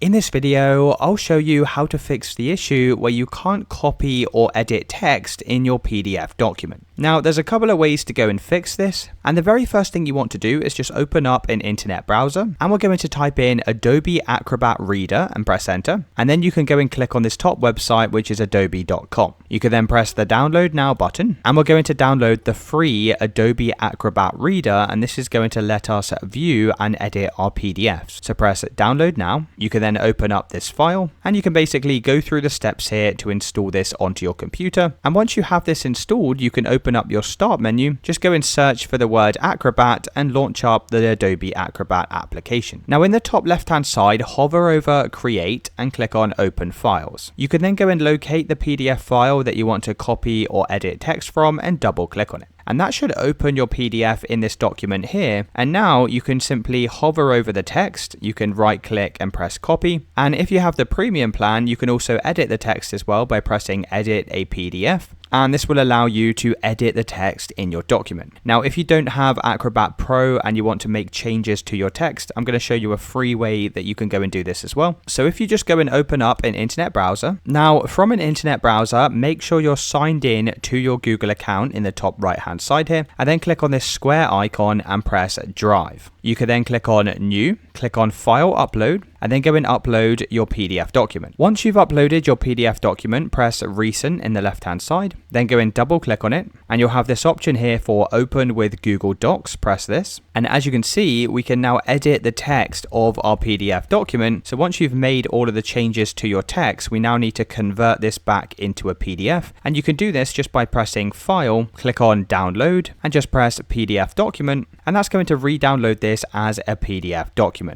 In this video, I'll show you how to fix the issue where you can't copy or edit text in your PDF document. Now, there's a couple of ways to go and fix this, and the very first thing you want to do is just open up an internet browser, and we're going to type in Adobe Acrobat Reader and press enter, and then you can go and click on this top website, which is adobe.com. You can then press the download now button, and we're going to download the free Adobe Acrobat Reader, and this is going to let us view and edit our PDFs. So press download now. You can then open up this file, and you can basically go through the steps here to install this onto your computer. And once you have this installed, you can open up your start menu, just go and search for the word Acrobat and launch up the Adobe Acrobat application. Now in the top left hand side, hover over create and click on open files. You can then go and locate the PDF file that you want to copy or edit text from and double click on it. And that should open your PDF in this document here. And now you can simply hover over the text, you can right click and press copy. And if you have the premium plan, you can also edit the text as well by pressing edit a PDF. And this will allow you to edit the text in your document. Now, if you don't have Acrobat Pro and you want to make changes to your text, I'm going to show you a free way that you can go and do this as well. So if you just go and open up an internet browser, now from an internet browser, make sure you're signed in to your Google account in the top right hand side here, and then click on this square icon and press Drive. You can then click on New, click on File Upload, and then go and upload your PDF document. Once you've uploaded your PDF document, press Recent in the left hand side, then go and double click on it, and you'll have this option here for Open with Google Docs. Press this, and as you can see, we can now edit the text of our PDF document. So once you've made all of the changes to your text, we now need to convert this back into a PDF, and you can do this just by pressing File, click on Download, and just press PDF document, and that's going to re-download this as a PDF document.